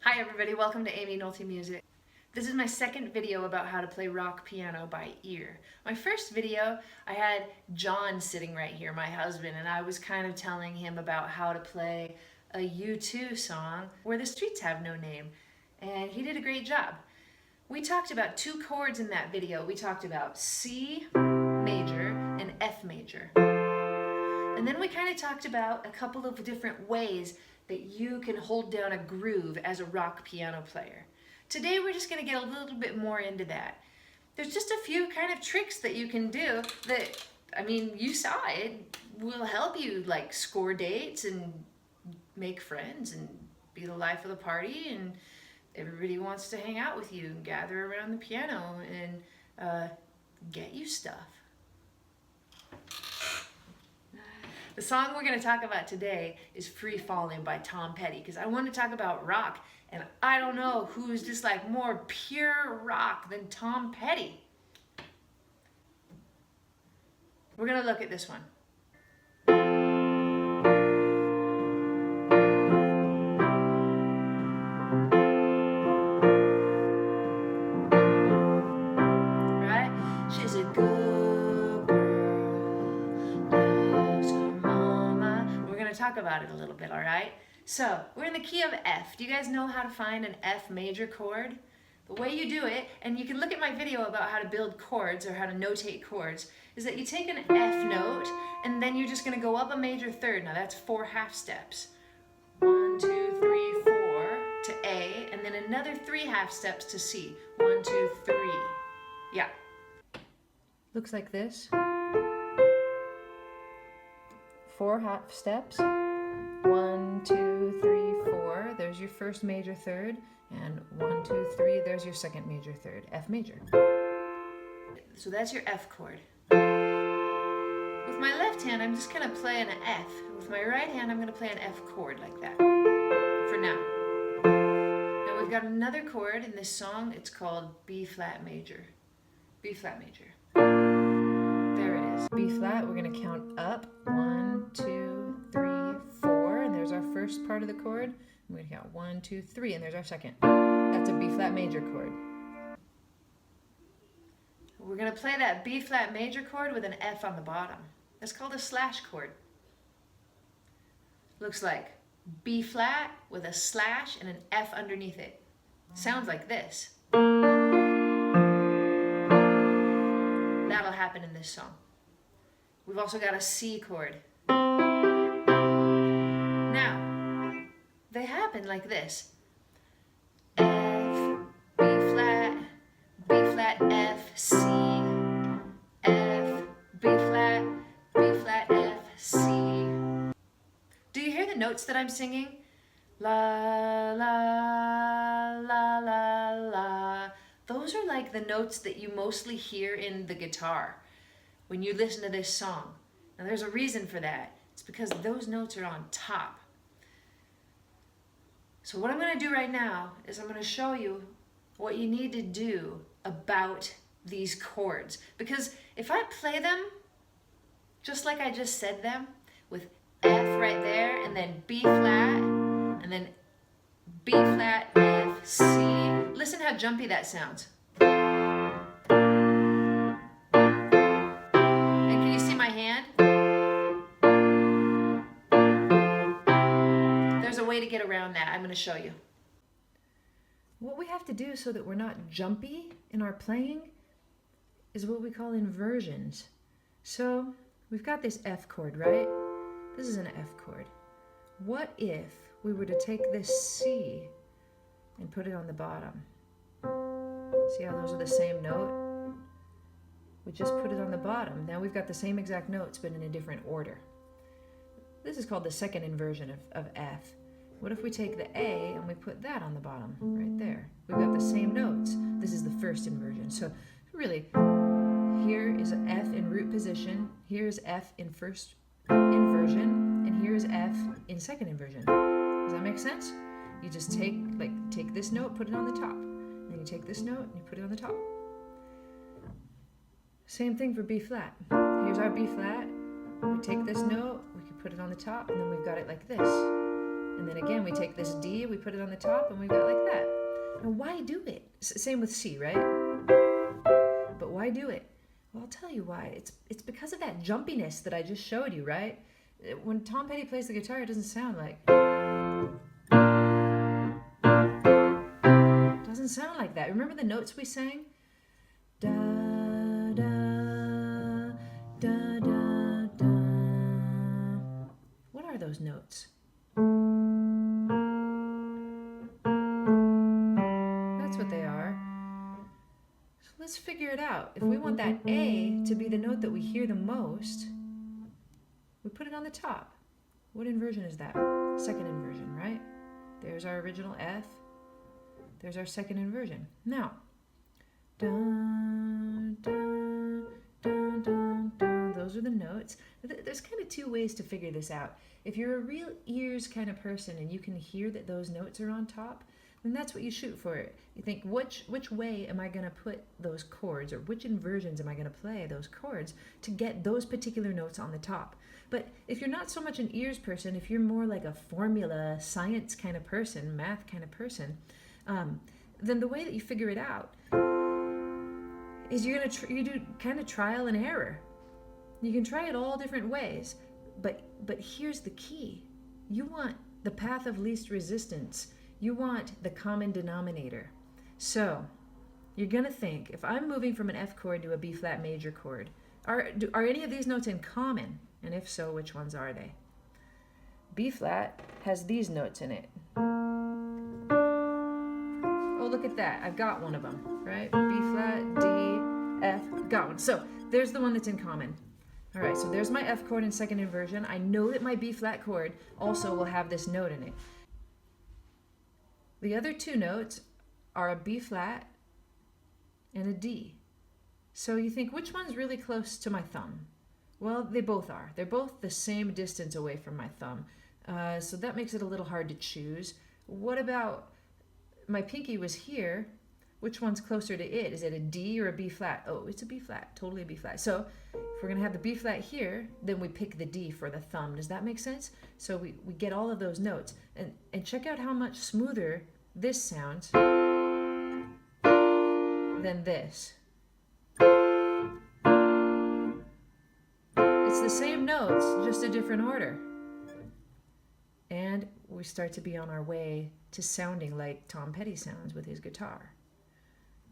Hi everybody, welcome to Aimee Nolte Music. This is my second video about how to play rock piano by ear. My first video, I had John sitting right here, my husband, and I was kind of telling him about how to play a U2 song, Where the Streets Have No Name, and he did a great job. We talked about two chords in that video. We talked about C major and F major. And then we kind of talked about a couple of different ways that you can hold down a groove as a rock piano player. Today we're just going to get a little bit more into that. There's just a few kind of tricks that you can do that, I mean, you saw it, will help you like score dates and make friends and be the life of the party, and everybody wants to hang out with you and gather around the piano and get you stuff. The song we're going to talk about today is Free Fallin' by Tom Petty, because I want to talk about rock, and I don't know who's just like more pure rock than Tom Petty. We're going to look at this one. Right? She's a good talk about it a little bit, all right? So, we're in the key of F. Do you guys know how to find an F major chord? The way you do it, and you can look at my video about how to build chords or how to notate chords, is that you take an F note and then you're just going to go up a major third. Now that's 4 half steps. 1, 2, 3, 4 to A, and then another 3 half steps to C. 1, 2, 3. Yeah. Looks like this. 4 half steps. 1, 2, 3, 4. There's your first major third. And 1, 2, 3. There's your second major third. F major. So that's your F chord. With my left hand, I'm just going to play an F. With my right hand, I'm going to play an F chord like that. For now. Now we've got another chord in this song. It's called B flat major. B flat major. There it is. B flat, we're going to count up. 1, 2, 3, 4, and there's our first part of the chord. We're going to count 1, 2, 3, and there's our second. That's a B flat major chord. We're going to play that B flat major chord with an F on the bottom. That's called a slash chord. Looks like B flat with a slash and an F underneath it. Sounds like this. That'll happen in this song. We've also got a C chord. Now, they happen like this. F, B flat, F, C, F, B flat, F, C. Do you hear the notes that I'm singing? La, la, la, la, la. Those are like the notes that you mostly hear in the guitar when you listen to this song. Now there's a reason for that. It's because those notes are on top. So what I'm going to do right now is I'm going to show you what you need to do about these chords. Because if I play them just like I just said them, with F right there, and then B flat, and then B flat, F, C. Listen how jumpy that sounds. And can you see my hand? There's a way to get around that. I'm going to show you. What we have to do so that we're not jumpy in our playing is what we call inversions. So we've got this F chord, right? This is an F chord. What if we were to take this C and put it on the bottom? See how those are the same note? We just put it on the bottom. Now we've got the same exact notes, but in a different order. This is called the second inversion of F. What if we take the A and we put that on the bottom, right there? We've got the same notes. This is the first inversion. So really, here is F in root position, here's F in first inversion, and here's F in second inversion. Does that make sense? You just take this note, put it on the top. Then you take this note and you put it on the top. Same thing for B flat. Here's our B flat. We take this note, we can put it on the top, and then we've got it like this. And then again, we take this D, we put it on the top, and we've got like that. Now, why do it? Same with C, right? But why do it? Well, I'll tell you why. It's because of that jumpiness that I just showed you, right? When Tom Petty plays the guitar, it doesn't sound like... It doesn't sound like that. Remember the notes we sang? Da, da, da, da, da. What are those notes? That's what they are. So let's figure it out. If we want that A to be the note that we hear the most, we put it on the top. What inversion is that? Second inversion, right? There's our original F. There's our second inversion. Now, dun, dun, dun, dun, dun. Those are the notes. There's kind of two ways to figure this out. If you're a real ears kind of person and you can hear that those notes are on top, then that's what you shoot for. You think, which way am I going to put those chords, or which inversions am I going to play those chords to get those particular notes on the top? But if you're not so much an ears person, if you're more like a formula, science kind of person, math kind of person, then the way that you figure it out is you do kind of trial and error. You can try it all different ways, but here's the key. You want the path of least resistance. You want the common denominator. So you're going to think, if I'm moving from an F chord to a B flat major chord, are any of these notes in common? And if so, which ones are they? B flat has these notes in it. Oh, look at that. I've got one of them, right? B flat, D, F, got one. So there's the one that's in common. All right, so there's my F chord in second inversion. I know that my B flat chord also will have this note in it. The other two notes are a B flat and a D. So you think, which one's really close to my thumb? Well, they both are. They're both the same distance away from my thumb. So that makes it a little hard to choose. What about my pinky was here? Which one's closer to it? Is it a D or a B flat? Oh, it's a B flat, totally a B flat. So if we're gonna have the B flat here, then we pick the D for the thumb. Does that make sense? So we get all of those notes. And check out how much smoother this sounds than this. It's the same notes, just a different order. And we start to be on our way to sounding like Tom Petty sounds with his guitar.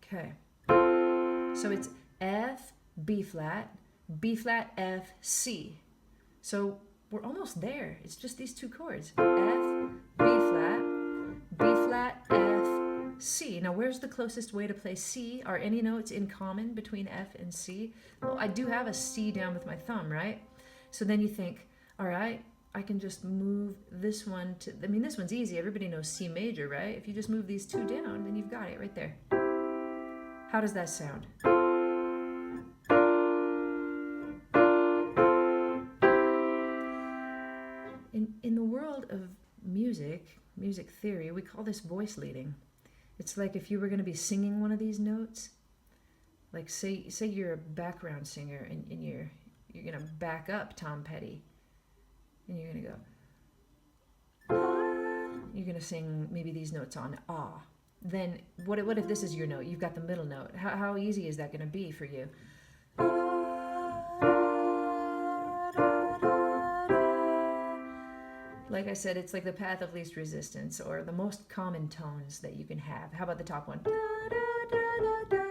Okay, so it's F, B flat, F, C. So we're almost there. It's just these two chords. F, B flat, F, C. Now where's the closest way to play C? Are any notes in common between F and C? Well, I do have a C down with my thumb, right? So then you think, all right, I can just move this one to, I mean, this one's easy. Everybody knows C major, right? If you just move these two down, then you've got it right there. How does that sound? In the world of music theory, we call this voice leading. It's like if you were going to be singing one of these notes, like say you're a background singer and you're going to back up Tom Petty, and you're going to go, ah. You're going to sing maybe these notes on ah. Then what if this is your note? You've got the middle note. How easy is that going to be for you? Like I said, it's like the path of least resistance, or the most common tones that you can have. How about the top one? Da, da, da, da, da.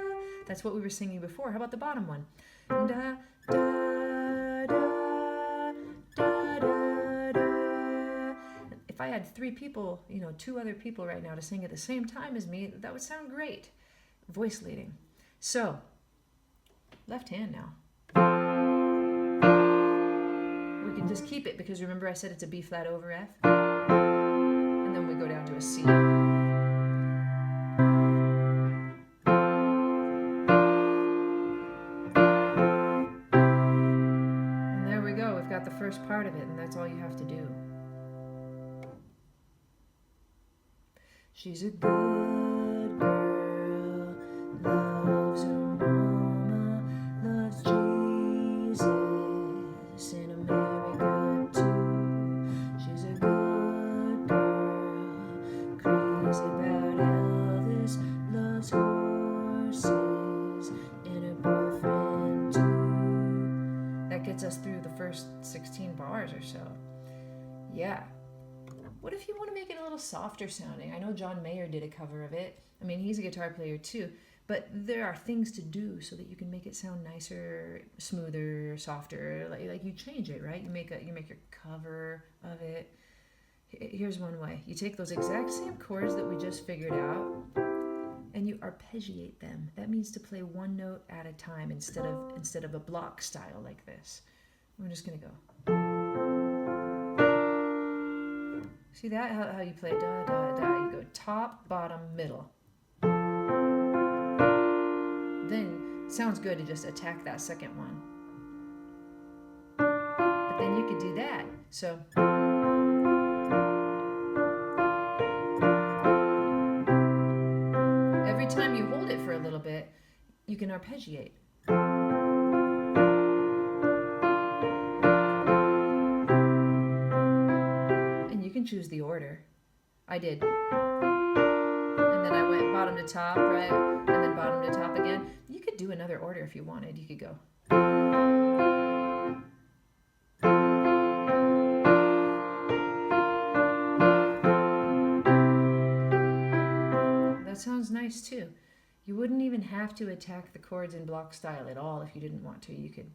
That's what we were singing before. How about the bottom one? Da, da, da, da, da, da. If I had three people, two other people right now to sing at the same time as me, that would sound great. Voice leading. So, left hand now. We can just keep it because remember I said it's a B flat over F? And then we go down to a C. And there we go. We've got the first part of it, and that's all you have to do. She's a good girl, loves her mama, loves Jesus in America too. She's a good girl. Elvis loves horses and a boyfriend too. That gets us through the first 16 bars or so. Yeah. What if you want to make it a little softer sounding? I know John Mayer did a cover of it. I mean, he's a guitar player too, but there are things to do so that you can make it sound nicer, smoother, softer. Like you change it, right? You make your cover of it. Here's one way. You take those exact same chords that we just figured out and you arpeggiate them. That means to play one note at a time instead of a block style like this. We're just gonna go. See that? How you play da, da, da. You go top, bottom, middle. Then, sounds good to just attack that second one. But then you could do that. So, every time you hold it for a little bit, you can arpeggiate. Choose the order. I did. And then I went bottom to top, right? And then bottom to top again. You could do another order if you wanted. You could go. That sounds nice too. You wouldn't even have to attack the chords in block style at all if you didn't want to. You could.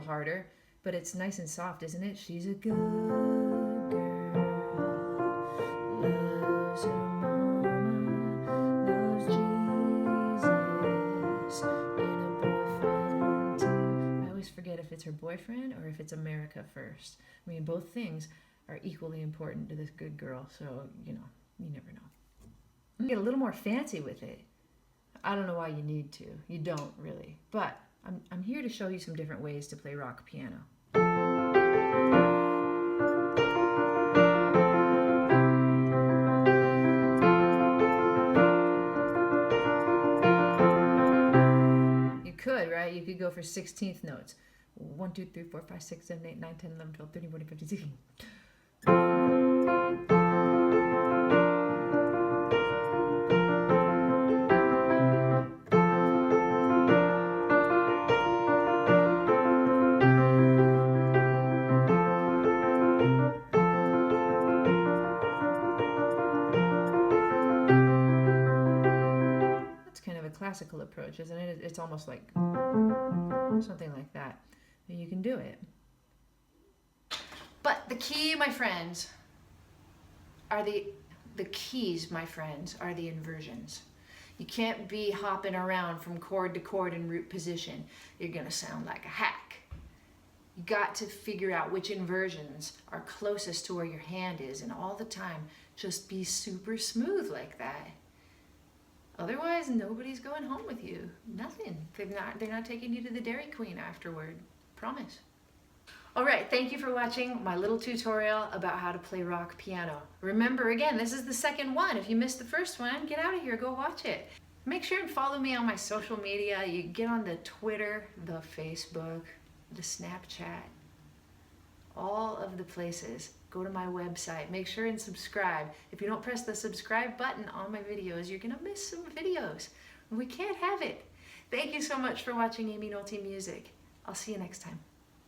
Harder, but it's nice and soft, isn't it? She's a good girl, loves her mama, loves Jesus, and a boyfriend too. I always forget if it's her boyfriend or if it's America first. I mean, both things are equally important to this good girl, so, you never know. Get a little more fancy with it. I don't know why you need to. You don't, really. But I'm here to show you some different ways to play rock piano. You could, right? You could go for 16th notes. 1, 2, 3, 4, 5, 6, 7, 8, 9, 10, 11, 12, 13, 14, 15, 16. Classical approach, isn't it? It's almost like something like that. And you can do it. But the key, my friends, are the keys, my friends, are the inversions. You can't be hopping around from chord to chord in root position. You're gonna sound like a hack. You got to figure out which inversions are closest to where your hand is, and all the time just be super smooth like that. Otherwise, nobody's going home with you. Nothing. They're not taking you to the Dairy Queen afterward. Promise. All right, thank you for watching my little tutorial about how to play rock piano. Remember, again, this is the second one. If you missed the first one, get out of here, go watch it. Make sure and follow me on my social media. You get on the Twitter, the Facebook, the Snapchat, all of the places. Go to my website. Make sure and subscribe. If you don't press the subscribe button on my videos, you're gonna miss some videos. We can't have it. Thank you so much for watching Aimee Nolte Music. I'll see you next time.